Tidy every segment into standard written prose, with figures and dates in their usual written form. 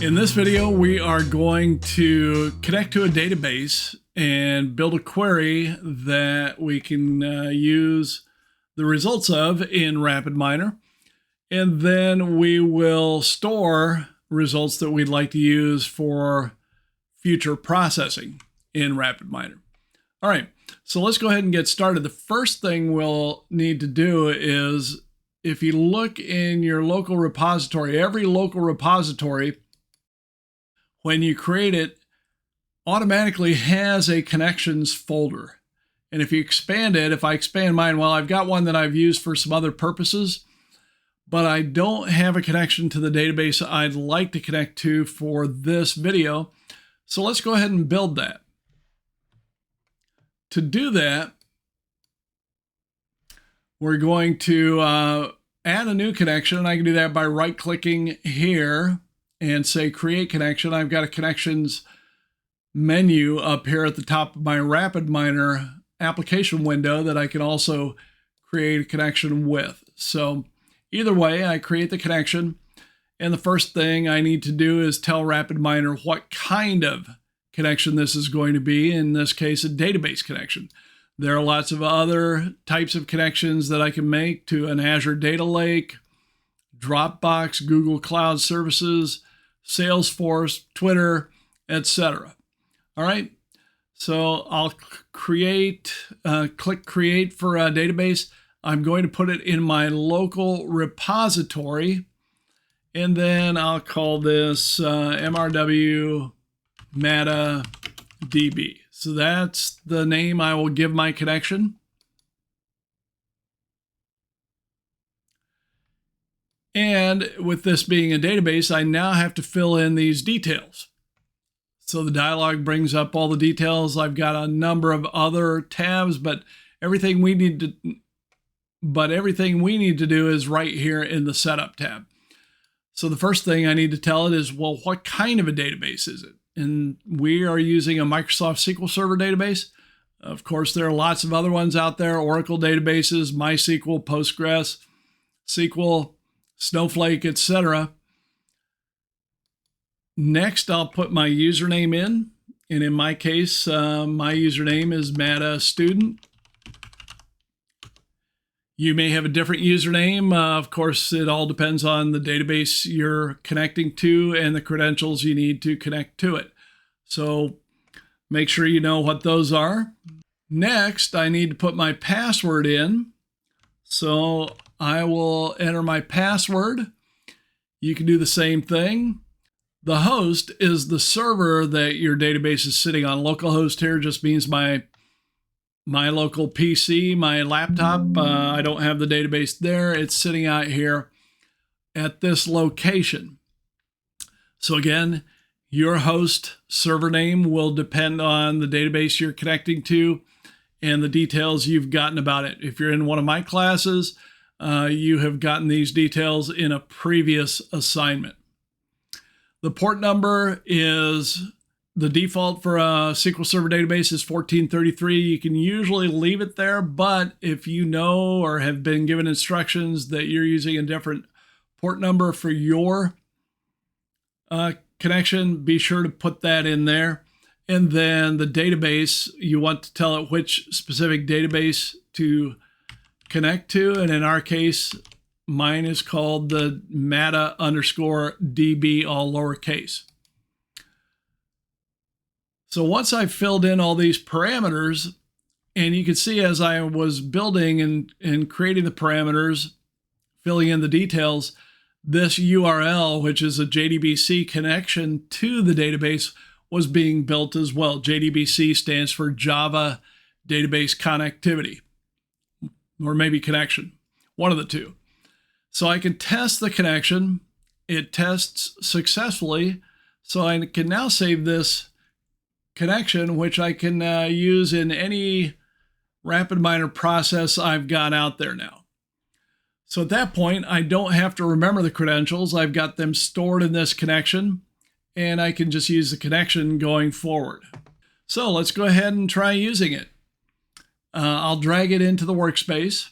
In this video, we are going to connect to a database and build a query that we can use the results of in Rapidminer. And then we will store results that we'd like to use for future processing in Rapidminer. All right, so let's go ahead and get started. The first thing we'll need to do is, if you look in your local repository, every local repository, when you create it, automatically has a connections folder. And if you expand it, if I expand mine, well, I've got one that I've used for some other purposes, but I don't have a connection to the database I'd like to connect to for this video. So let's go ahead and build that. To do that, we're going to add a new connection, and I can do that by right-clicking here and say create connection. I've got a connections menu up here at the top of my Rapidminer application window that I can also create a connection with. So either way, I create the connection, and the first thing I need to do is tell Rapidminer what kind of connection this is going to be. In this case, a database connection. There are lots of other types of connections that I can make to an Azure Data Lake, Dropbox, Google Cloud Services, Salesforce, Twitter, etc. All right, so I'll click create for a database. I'm going to put it in my local repository, and then I'll call this MRW MetaDB. So that's the name I will give my connection. And with this being a database, I now have to fill in these details. So the dialog brings up all the details. I've got a number of other tabs, but everything we need to do is right here in the setup tab. So the first thing I need to tell it is, well, what kind of a database is it? And we are using a Microsoft SQL Server database. Of course, there are lots of other ones out there: Oracle databases, MySQL, Postgres, SQL, Snowflake, etc. Next, I'll put my username in. And in my case, my username is MetaStudent. You may have a different username. Of course, it all depends on the database you're connecting to and the credentials you need to connect to it. So make sure you know what those are. Next, I need to put my password in. So I will enter my password. You can do the same thing. The host is the server that your database is sitting on. Localhost here just means my local PC, my laptop. I don't have the database there. It's sitting out here at this location. So again, your host server name will depend on the database you're connecting to and the details you've gotten about it. If you're in one of my classes, you have gotten these details in a previous assignment. The port number is the default for a SQL Server database is 1433. You can usually leave it there, but if you know or have been given instructions that you're using a different port number for your connection, be sure to put that in there. And then the database, you want to tell it which specific database to connect to. And in our case, mine is called the meta_db, all lowercase. So once I've filled in all these parameters, and you can see as I was building and creating the parameters, filling in the details, this URL, which is a JDBC connection to the database, was being built as well. JDBC stands for Java Database Connectivity, or maybe connection, one of the two. So I can test the connection. It tests successfully. So I can now save this connection, which I can use in any Rapidminer process I've got out there now. So at that point, I don't have to remember the credentials. I've got them stored in this connection, and I can just use the connection going forward. So let's go ahead and try using it. I'll drag it into the workspace.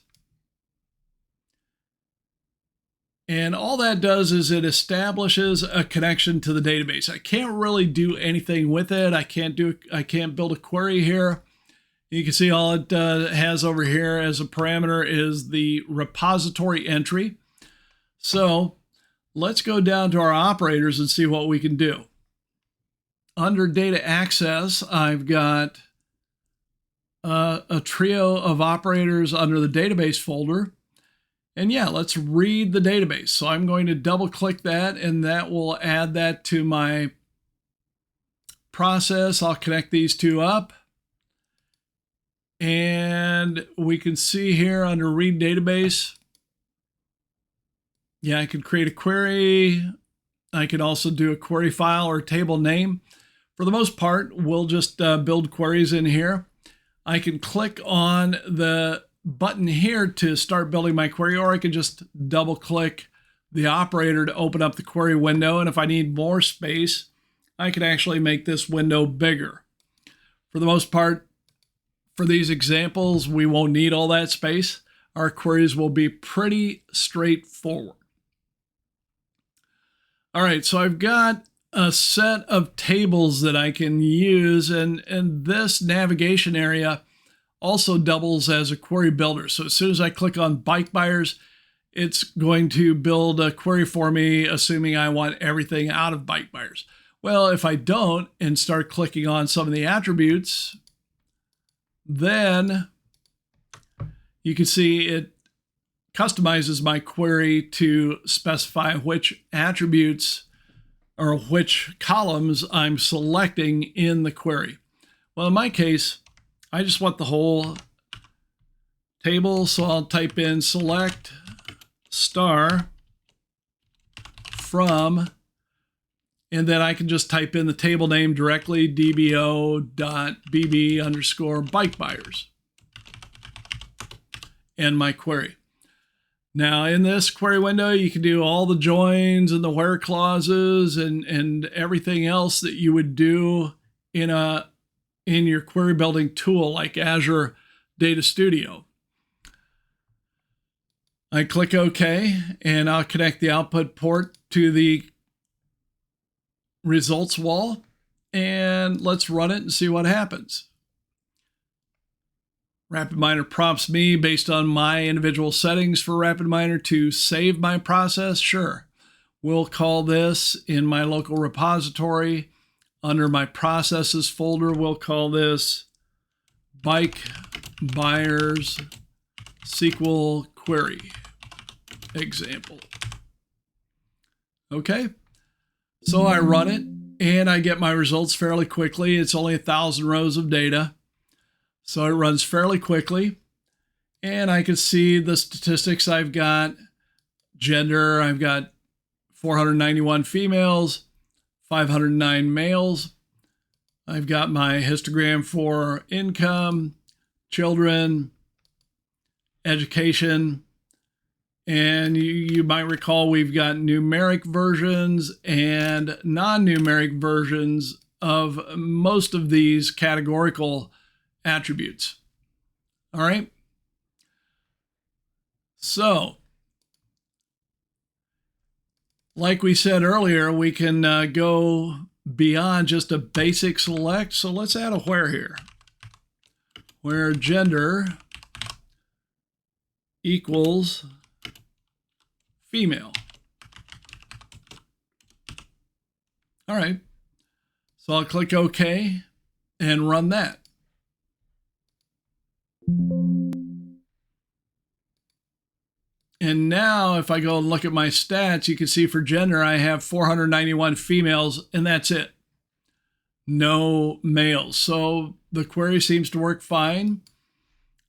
And all that does is it establishes a connection to the database. I can't really do anything with it. I can't build a query here. You can see all it has over here as a parameter is the repository entry. So let's go down to our operators and see what we can do. Under data access, I've got a trio of operators under the database folder. And yeah, let's read the database. So I'm going to double click that, and that will add that to my process. I'll connect these two up. And we can see here under read database, yeah, I could create a query. I could also do a query file or table name. For the most part, we'll just build queries in here. I can click on the button here to start building my query, or I can just double click the operator to open up the query window. And if I need more space, I can actually make this window bigger. For the most part, for these examples, we won't need all that space. Our queries will be pretty straightforward. All right, so I've got a set of tables that I can use, and this navigation area also doubles as a query builder. So as soon as I click on bike buyers, it's going to build a query for me, assuming I want everything out of bike buyers. Well, if I don't and start clicking on some of the attributes, then you can see it customizes my query to specify which attributes or which columns I'm selecting in the query. Well, in my case, I just want the whole table, so I'll type in select star from, and then I can just type in the table name directly, dbo.bb_bike buyers, and my query. Now in this query window, you can do all the joins and the where clauses and everything else that you would do in your query building tool like Azure Data Studio. I click OK, and I'll connect the output port to the results wall, and let's run it and see what happens. Rapidminer prompts me based on my individual settings for Rapidminer to save my process. Sure, we'll call this in my local repository. Under my processes folder, we'll call this bike buyers SQL query example. Okay, so I run it and I get my results fairly quickly. It's only 1,000 rows of data, so it runs fairly quickly, and I can see the statistics I've got. Gender, I've got 491 females, 509 males. I've got my histogram for income, children, education, and you might recall we've got numeric versions and non-numeric versions of most of these categorical attributes. All right. So, like we said earlier, we can go beyond just a basic select. So let's add a where here, where gender equals female. All right. So I'll click OK and run that. And now if I go and look at my stats, you can see for gender, I have 491 females, and that's it. No males. So the query seems to work fine.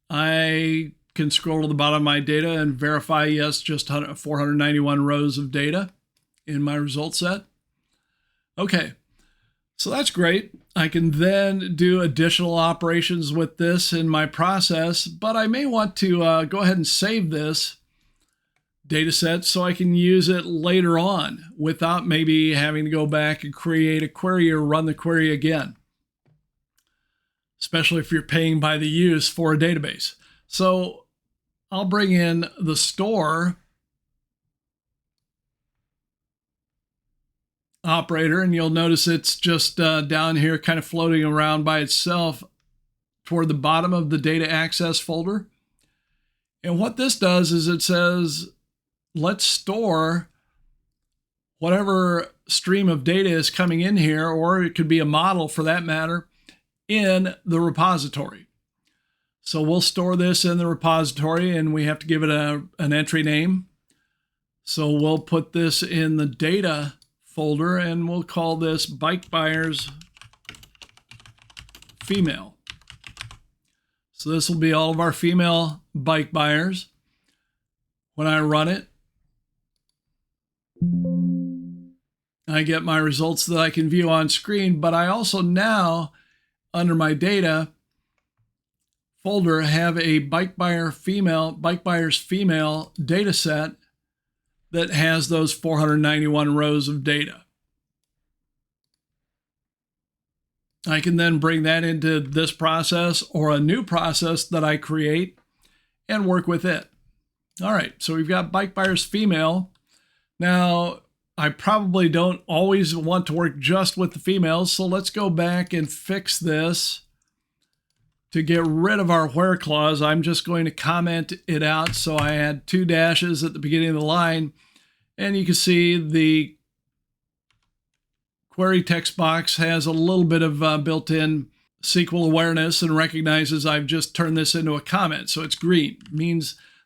I can scroll to the bottom of my data and verify, yes, just 491 rows of data in my result set. Okay, so that's great. I can then do additional operations with this in my process, but I may want to go ahead and save this data set so I can use it later on without maybe having to go back and create a query or run the query again, especially if you're paying by the use for a database. So I'll bring in the store operator, and you'll notice it's just down here kind of floating around by itself toward the bottom of the data access folder. And what this does is it says, let's store whatever stream of data is coming in here, or it could be a model for that matter, in the repository. So we'll store this in the repository, and we have to give it an entry name. So we'll put this in the data folder, and we'll call this bike buyers female. So this will be all of our female bike buyers. When I run it, I get my results that I can view on screen, but I also now, under my data folder, have a bike buyers female data set that has those 491 rows of data. I can then bring that into this process or a new process that I create and work with it. All right, so we've got bike buyers female. Now, I probably don't always want to work just with the females, so let's go back and fix this. To get rid of our where clause, I'm just going to comment it out. So I had 2 dashes at the beginning of the line, and you can see the query text box has a little bit of built-in SQL awareness and recognizes I've just turned this into a comment. So it's green.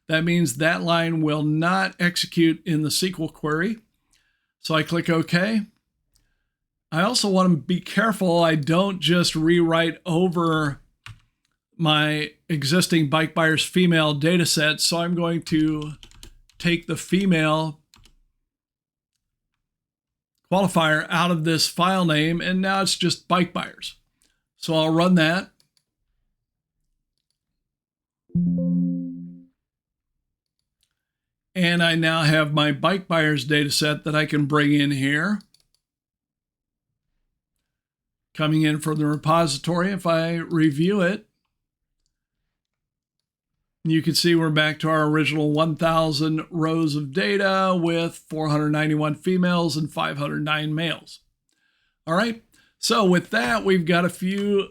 That means that line will not execute in the SQL query. So I click OK. I also want to be careful I don't just rewrite over my existing bike buyers female data set. So I'm going to take the female qualifier out of this file name, and now it's just bike buyers. So I'll run that. And I now have my bike buyers data set that I can bring in here. Coming in from the repository, if I review it, you can see we're back to our original 1,000 rows of data with 491 females and 509 males. All right, so with that, we've got a few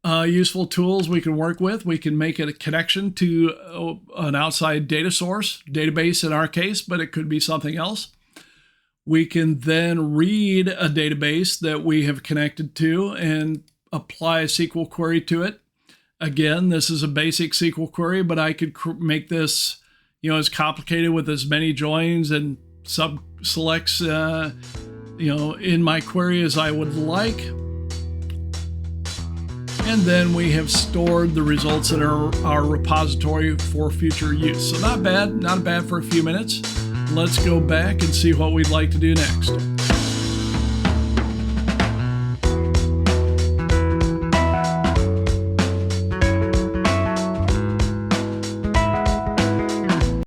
useful tools we can work with. We can make it a connection to an outside data source, database in our case, but it could be something else. We can then read a database that we have connected to and apply a SQL query to it. Again, this is a basic SQL query, but I could make this, as complicated with as many joins and sub-selects, in my query as I would like. And then we have stored the results in our repository for future use. So not bad for a few minutes. Let's go back and see what we'd like to do next.